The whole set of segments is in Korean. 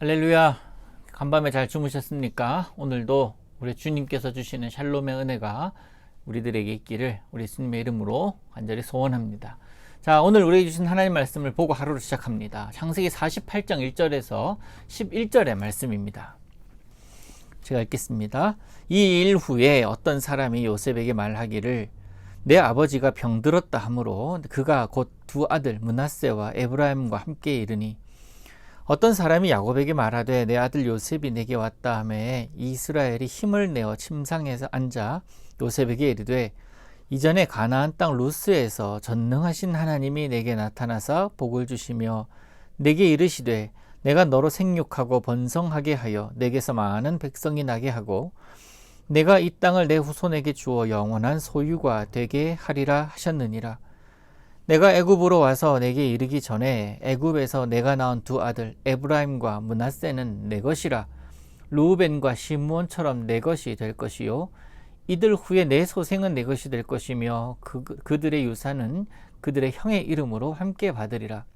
할렐루야. 간밤에 잘 주무셨습니까? 오늘도 우리 주님께서 주시는 샬롬의 은혜가 우리들에게 있기를 우리 예수님의 이름으로 간절히 소원합니다. 자, 오늘 우리에게 주신 하나님 말씀을 보고 하루를 시작합니다. 창세기 48장 1절에서 11절의 말씀입니다. 제가 읽겠습니다. 이 일 후에 어떤 사람이 요셉에게 말하기를 내 아버지가 병들었다 하므로 그가 곧 두 아들 므낫세와 에브라임과 함께 이르니 어떤 사람이 야곱에게 말하되 내 아들 요셉이 내게 왔다 하매 이스라엘이 힘을 내어 침상에서 앉아 요셉에게 이르되 이전에 가나안 땅 루스에서 전능하신 하나님이 내게 나타나사 복을 주시며 내게 이르시되 내가 너로 생육하고 번성하게 하여 내게서 많은 백성이 나게 하고 내가 이 땅을 내 후손에게 주어 영원한 소유가 되게 하리라 하셨느니라. 내가 애굽으로 와서 내게 이르기 전에 애굽에서 내가 낳은 두 아들 에브라임과 므낫세는 내 것이라. 르우벤과 시므온처럼 내 것이 될 것이요 이들 후에 내 소생은 내 것이 될 것이며 그들의 유산은 그들의 형의 이름으로 함께 받으리라.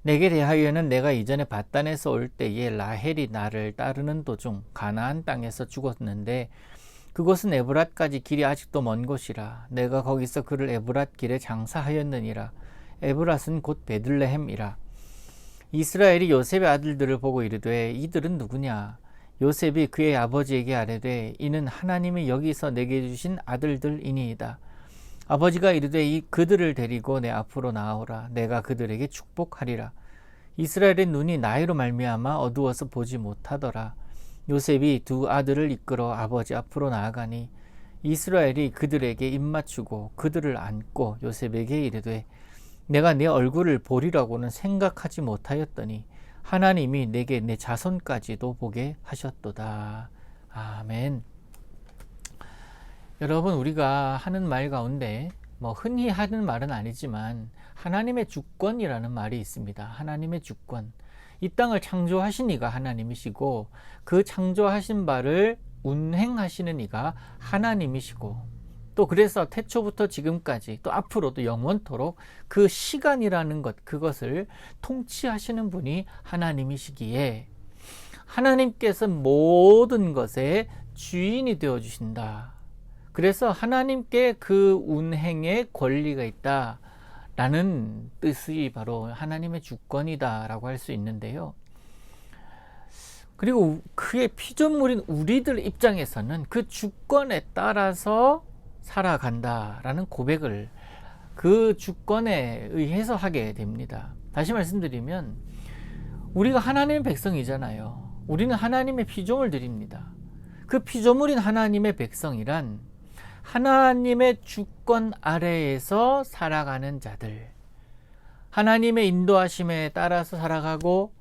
내게 대하여는 내가 이전에 밧단에서 올 때에 라헬이 나를 따르는 도중 가나안 땅에서 죽었는데 그곳은 에브랏까지 길이 아직도 먼 곳이라. 내가 거기서 그를 에브랏 길에 장사하였느니라. 에브랏은 곧 베들레헴이라. 이스라엘이 요셉의 아들들을 보고 이르되 이들은 누구냐? 요셉이 그의 아버지에게 아뢰되 이는 하나님이 여기서 내게 주신 아들들이니이다. 아버지가 이르되 그들을 데리고 내 앞으로 나아오라. 내가 그들에게 축복하리라. 이스라엘의 눈이 나이로 말미암아 어두워서 보지 못하더라. 요셉이 두 아들을 이끌어 아버지 앞으로 나아가니 이스라엘이 그들에게 입맞추고 그들을 안고 요셉에게 이르되 내가 네 얼굴을 보리라고는 생각하지 못하였더니 하나님이 내게 내 자손까지도 보게 하셨도다. 아멘. 여러분, 우리가 하는 말 가운데 흔히 하는 말은 아니지만 하나님의 주권이라는 말이 있습니다. 하나님의 주권. 이 땅을 창조하신 이가 하나님이시고 그 창조하신 바를 운행하시는 이가 하나님이시고 또 그래서 태초부터 지금까지 또 앞으로도 영원토록 그 시간이라는 것, 그것을 통치하시는 분이 하나님이시기에 하나님께서 모든 것의 주인이 되어 주신다. 그래서 하나님께 그 운행의 권리가 있다 라는 뜻이 바로 하나님의 주권이다 라고 할 수 있는데요. 그리고 그의 피조물인 우리들 입장에서는 그 주권에 따라서 살아간다 라는 고백을 그 주권에 의해서 하게 됩니다. 다시 말씀드리면 우리가 하나님의 백성이잖아요. 우리는 하나님의 피조물들입니다. 그 피조물인 하나님의 백성이란 하나님의 주권 아래에서 살아가는 자들, 하나님의 인도하심에 따라서 살아가고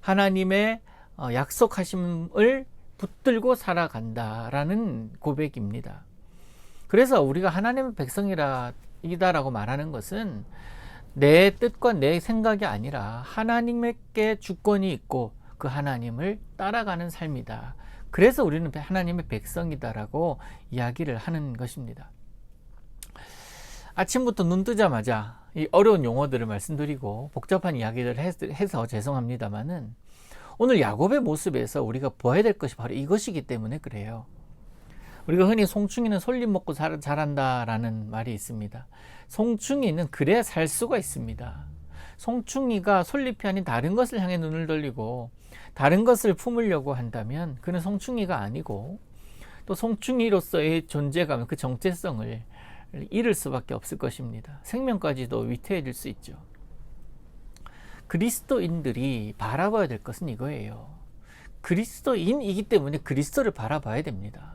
하나님의 약속하심을 붙들고 살아간다라는 고백입니다. 그래서 우리가 하나님의 백성이다라고 말하는 것은 내 뜻과 내 생각이 아니라 하나님께 주권이 있고 그 하나님을 따라가는 삶이다. 그래서 우리는 하나님의 백성이다라고 이야기를 하는 것입니다. 아침부터 눈 뜨자마자 이 어려운 용어들을 말씀드리고 복잡한 이야기를 해서 죄송합니다만은 오늘 야곱의 모습에서 우리가 보아야 될 것이 바로 이것이기 때문에 그래요. 우리가 흔히 송충이는 솔잎 먹고 자란다라는 말이 있습니다. 송충이는 그래야 살 수가 있습니다. 송충이가 솔잎이 아닌 다른 것을 향해 눈을 돌리고 다른 것을 품으려고 한다면 그는 송충이가 아니고 또 송충이로서의 존재감, 그 정체성을 잃을 수밖에 없을 것입니다. 생명까지도 위태해질 수 있죠. 그리스도인들이 바라봐야 될 것은 이거예요. 그리스도인이기 때문에 그리스도를 바라봐야 됩니다.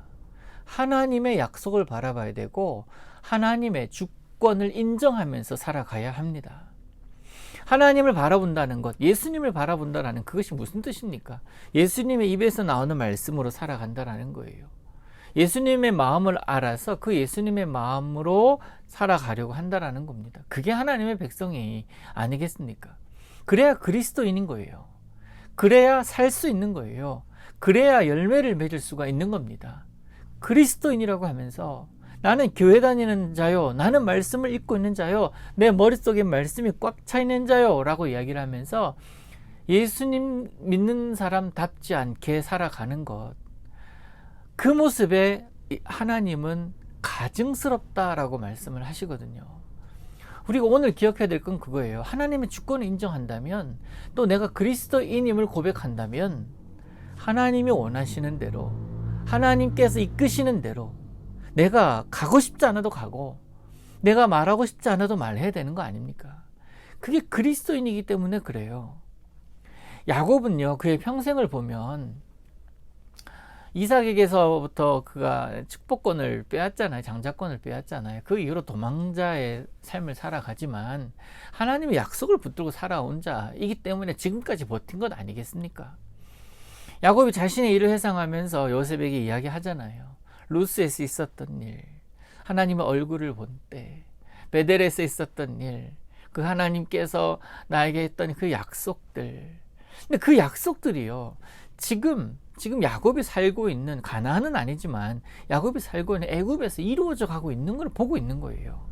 하나님의 약속을 바라봐야 되고 하나님의 주권을 인정하면서 살아가야 합니다. 하나님을 바라본다는 것, 예수님을 바라본다는 그것이 무슨 뜻입니까? 예수님의 입에서 나오는 말씀으로 살아간다는 거예요. 예수님의 마음을 알아서 그 예수님의 마음으로 살아가려고 한다는 겁니다. 그게 하나님의 백성이 아니겠습니까? 그래야 그리스도인인 거예요. 그래야 살 수 있는 거예요. 그래야 열매를 맺을 수가 있는 겁니다. 그리스도인이라고 하면서 나는 교회 다니는 자요, 나는 말씀을 읽고 있는 자요, 내 머릿속에 말씀이 꽉 차 있는 자요 라고 이야기를 하면서 예수님 믿는 사람답지 않게 살아가는 것, 그 모습에 하나님은 가증스럽다라고 말씀을 하시거든요. 우리가 오늘 기억해야 될 건 그거예요. 하나님의 주권을 인정한다면, 또 내가 그리스도인임을 고백한다면 하나님이 원하시는 대로, 하나님께서 이끄시는 대로 내가 가고 싶지 않아도 가고 내가 말하고 싶지 않아도 말해야 되는 거 아닙니까? 그게 그리스도인이기 때문에 그래요. 야곱은요, 그의 평생을 보면 이삭에게서부터 그가 축복권을 빼앗잖아요. 장자권을 빼앗잖아요. 그 이후로 도망자의 삶을 살아가지만 하나님의 약속을 붙들고 살아온 자이기 때문에 지금까지 버틴 것 아니겠습니까? 야곱이 자신의 일을 회상하면서 요셉에게 이야기하잖아요. 루스에서 있었던 일, 하나님의 얼굴을 본 때, 베델에서 있었던 일, 그 하나님께서 나에게 했던 그 약속들. 근데 그 약속들이요, 지금 야곱이 살고 있는, 가나안은 아니지만 야곱이 살고 있는 애굽에서 이루어져 가고 있는 걸 보고 있는 거예요.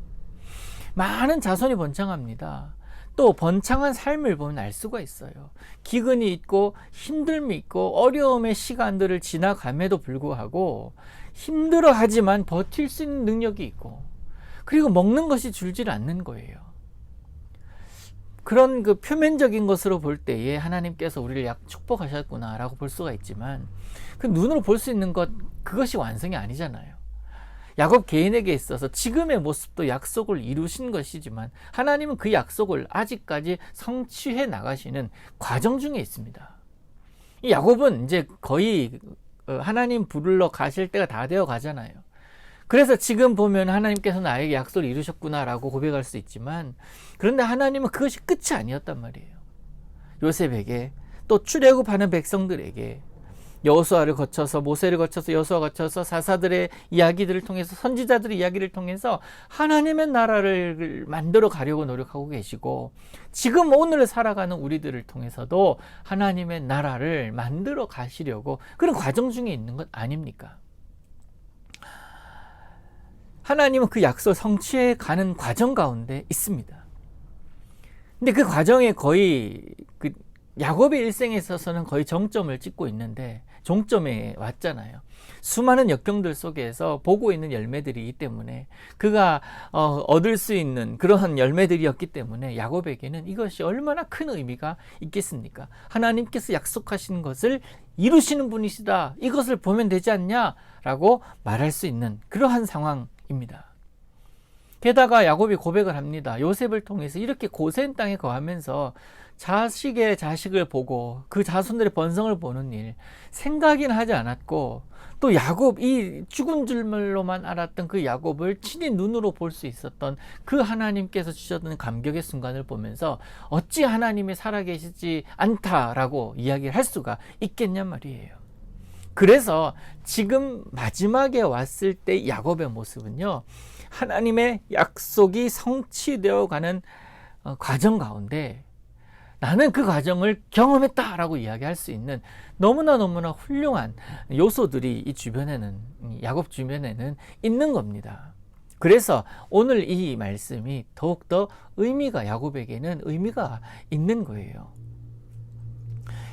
많은 자손이 번창합니다. 또 번창한 삶을 보면 알 수가 있어요. 기근이 있고 힘듦이 있고 어려움의 시간들을 지나감에도 불구하고 힘들어하지만 버틸 수 있는 능력이 있고, 그리고 먹는 것이 줄질 않는 거예요. 그런 그 표면적인 것으로 볼 때에 하나님께서 우리를 축복하셨구나 라고 볼 수가 있지만, 그 눈으로 볼 수 있는 것, 그것이 완성이 아니잖아요. 야곱 개인에게 있어서 지금의 모습도 약속을 이루신 것이지만 하나님은 그 약속을 아직까지 성취해 나가시는 과정 중에 있습니다. 이 야곱은 이제 거의 하나님 부르러 가실 때가 다 되어 가잖아요. 그래서 지금 보면 하나님께서 나에게 약속을 이루셨구나라고 고백할 수 있지만, 그런데 하나님은 그것이 끝이 아니었단 말이에요. 요셉에게, 또 출애굽하는 백성들에게, 여호수아를 거쳐서, 모세를 거쳐서, 여호수아 거쳐서 사사들의 이야기들을 통해서, 선지자들의 이야기를 통해서 하나님의 나라를 만들어 가려고 노력하고 계시고, 지금 오늘 살아가는 우리들을 통해서도 하나님의 나라를 만들어 가시려고 그런 과정 중에 있는 것 아닙니까? 하나님은 그 약속 성취해 가는 과정 가운데 있습니다. 근데 그 과정에 거의 야곱의 일생에 있어서는 거의 정점을 찍고 있는데, 종점에 왔잖아요. 수많은 역경들 속에서 보고 있는 열매들이기 때문에, 그가 얻을 수 있는 그러한 열매들이었기 때문에 야곱에게는 이것이 얼마나 큰 의미가 있겠습니까? 하나님께서 약속하신 것을 이루시는 분이시다, 이것을 보면 되지 않냐라고 말할 수 있는 그러한 상황입니다. 게다가 야곱이 고백을 합니다. 요셉을 통해서 이렇게 고센 땅에 거하면서 자식의 자식을 보고 그 자손들의 번성을 보는 일 생각이나 하지 않았고, 또 야곱, 이 죽은 줄로만 알았던 그 야곱을 친히 눈으로 볼 수 있었던 그 하나님께서 주셨던 감격의 순간을 보면서 어찌 하나님이 살아계시지 않다라고 이야기를 할 수가 있겠냔 말이에요. 그래서 지금 마지막에 왔을 때 야곱의 모습은요, 하나님의 약속이 성취되어 가는 과정 가운데 나는 그 과정을 경험했다라고 이야기할 수 있는 너무나 훌륭한 요소들이 이 주변에는, 야곱 주변에는 있는 겁니다. 그래서 오늘 이 말씀이 더욱더 야곱에게는 의미가 있는 거예요.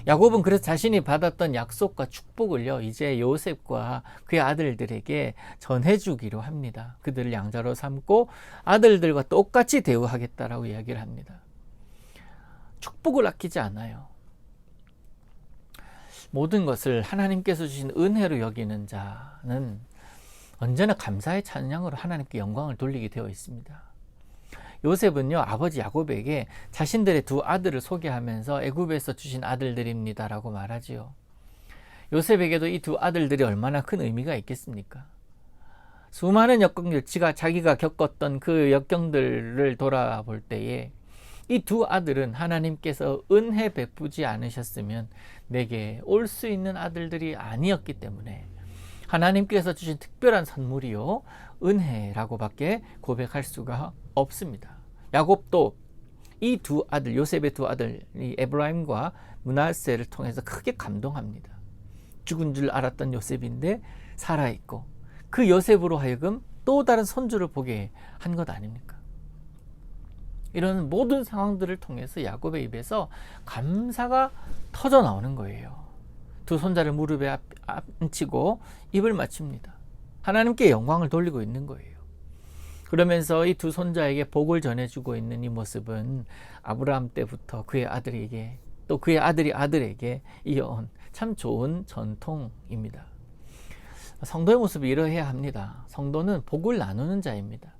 야곱은 그래서 자신이 받았던 약속과 축복을요, 이제 요셉과 그의 아들들에게 전해주기로 합니다. 그들을 양자로 삼고 아들들과 똑같이 대우하겠다라고 이야기를 합니다. 축복을 아끼지 않아요. 모든 것을 하나님께서 주신 은혜로 여기는 자는 언제나 감사의 찬양으로 하나님께 영광을 돌리게 되어 있습니다. 요셉은요, 아버지 야곱에게 자신들의 두 아들을 소개하면서 애굽에서 주신 아들들입니다라고 말하지요. 요셉에게도 이 두 아들들이 얼마나 큰 의미가 있겠습니까? 수많은 역경들, 자기가 겪었던 그 역경들을 돌아볼 때에 이 두 아들은 하나님께서 은혜 베푸지 않으셨으면 내게 올 수 있는 아들들이 아니었기 때문에 하나님께서 주신 특별한 선물이요, 은혜라고밖에 고백할 수가 없습니다. 야곱도 이 두 아들, 요셉의 두 아들, 이 에브라임과 므낫세를 통해서 크게 감동합니다. 죽은 줄 알았던 요셉인데 살아있고, 그 요셉으로 하여금 또 다른 손주를 보게 한 것 아닙니까? 이런 모든 상황들을 통해서 야곱의 입에서 감사가 터져 나오는 거예요. 두 손자를 무릎에 앉히고 입을 맞춥니다. 하나님께 영광을 돌리고 있는 거예요. 그러면서 이 두 손자에게 복을 전해주고 있는 이 모습은 아브라함 때부터 그의 아들에게, 또 그의 아들이 아들에게 이어온 참 좋은 전통입니다. 성도의 모습이 이러해야 합니다. 성도는 복을 나누는 자입니다.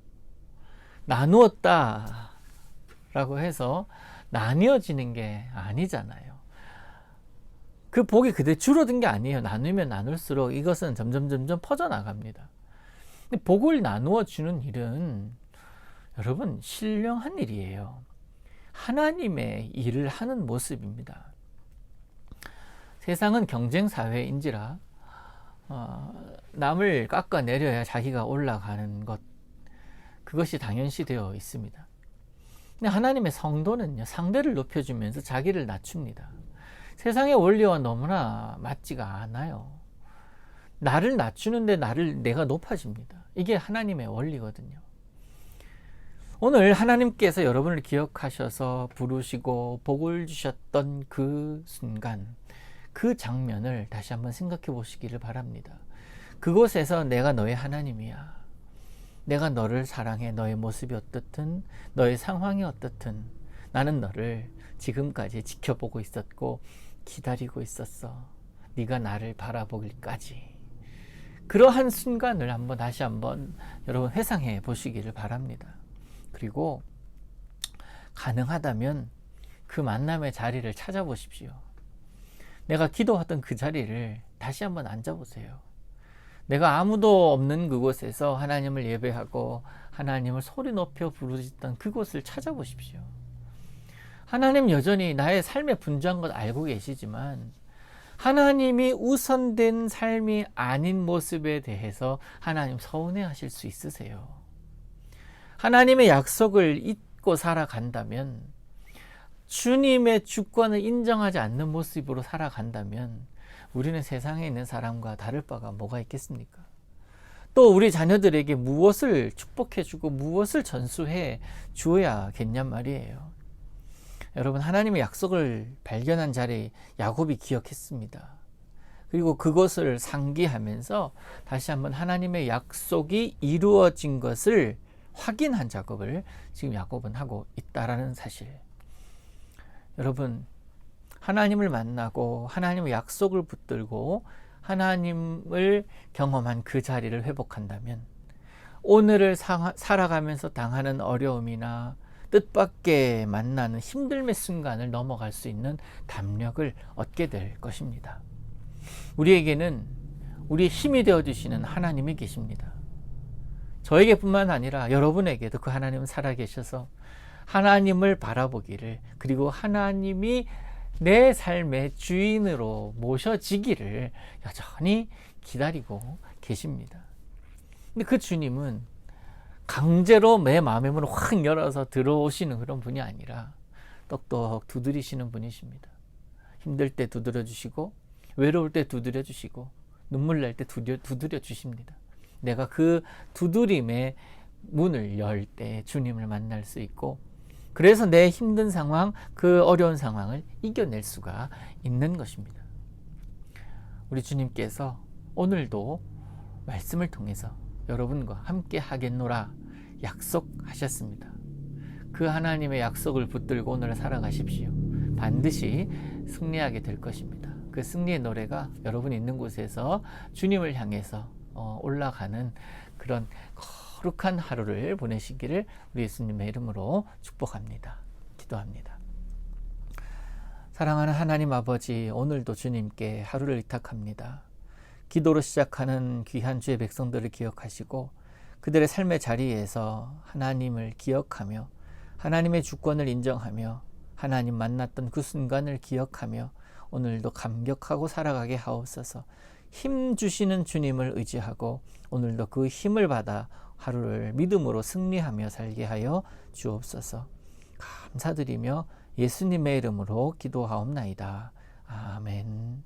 나누었다 라고 해서 나뉘어지는 게 아니잖아요. 그 복이 그대로 줄어든 게 아니에요. 나누면 나눌수록 이것은 점점 퍼져나갑니다. 근데 복을 나누어 주는 일은 여러분 신령한 일이에요. 하나님의 일을 하는 모습입니다. 세상은 경쟁 사회인지라 남을 깎아내려야 자기가 올라가는 것, 그것이 당연시되어 있습니다. 근데 하나님의 성도는요, 상대를 높여주면서 자기를 낮춥니다. 세상의 원리와 너무나 맞지가 않아요. 나를 낮추는데 내가 높아집니다. 이게 하나님의 원리거든요. 오늘 하나님께서 여러분을 기억하셔서 부르시고 복을 주셨던 그 순간, 그 장면을 다시 한번 생각해 보시기를 바랍니다. 그곳에서 내가 너의 하나님이야. 내가 너를 사랑해. 너의 모습이 어떻든, 너의 상황이 어떻든 나는 너를 지금까지 지켜보고 있었고 기다리고 있었어. 네가 나를 바라보길까지. 그러한 순간을 다시 한번 여러분 회상해 보시기를 바랍니다. 그리고 가능하다면 그 만남의 자리를 찾아보십시오. 내가 기도하던 그 자리를 다시 한번 앉아보세요. 내가 아무도 없는 그곳에서 하나님을 예배하고 하나님을 소리 높여 부르짖던 그곳을 찾아보십시오. 하나님 여전히 나의 삶의 분주한 것 알고 계시지만 하나님이 우선된 삶이 아닌 모습에 대해서 하나님 서운해하실 수 있으세요. 하나님의 약속을 잊고 살아간다면, 주님의 주권을 인정하지 않는 모습으로 살아간다면 우리는 세상에 있는 사람과 다를 바가 뭐가 있겠습니까? 또 우리 자녀들에게 무엇을 축복해주고 무엇을 전수해 주어야겠냔 말이에요. 여러분, 하나님의 약속을 발견한 자리 야곱이 기억했습니다. 그리고 그것을 상기하면서 다시 한번 하나님의 약속이 이루어진 것을 확인한 작업을 지금 야곱은 하고 있다라는 사실. 여러분, 하나님을 만나고 하나님의 약속을 붙들고 하나님을 경험한 그 자리를 회복한다면 오늘을 살아가면서 당하는 어려움이나 뜻밖의 만나는 힘듦의 순간을 넘어갈 수 있는 담력을 얻게 될 것입니다. 우리에게는 우리의 힘이 되어주시는 하나님이 계십니다. 저에게뿐만 아니라 여러분에게도 그 하나님은 살아계셔서 하나님을 바라보기를, 그리고 하나님이 내 삶의 주인으로 모셔지기를 여전히 기다리고 계십니다. 근데 그 주님은 강제로 내 마음의 문을 확 열어서 들어오시는 그런 분이 아니라 똑똑 두드리시는 분이십니다. 힘들 때 두드려 주시고, 외로울 때 두드려 주시고, 눈물 날 때 두드려 주십니다. 내가 그 두드림의 문을 열 때 주님을 만날 수 있고, 그래서 내 힘든 상황, 그 어려운 상황을 이겨낼 수가 있는 것입니다. 우리 주님께서 오늘도 말씀을 통해서 여러분과 함께 하겠노라 약속하셨습니다. 그 하나님의 약속을 붙들고 오늘 살아가십시오. 반드시 승리하게 될 것입니다. 그 승리의 노래가 여러분이 있는 곳에서 주님을 향해서 올라가는 그런 거룩한 하루를 보내시기를 우리 예수님의 이름으로 축복합니다. 기도합니다. 사랑하는 하나님 아버지, 오늘도 주님께 하루를 의탁합니다. 기도로 시작하는 귀한 주의 백성들을 기억하시고 그들의 삶의 자리에서 하나님을 기억하며 하나님의 주권을 인정하며 하나님 만났던 그 순간을 기억하며 오늘도 감격하고 살아가게 하옵소서. 힘 주시는 주님을 의지하고 오늘도 그 힘을 받아 하루를 믿음으로 승리하며 살게 하여 주옵소서. 감사드리며 예수님의 이름으로 기도하옵나이다. 아멘.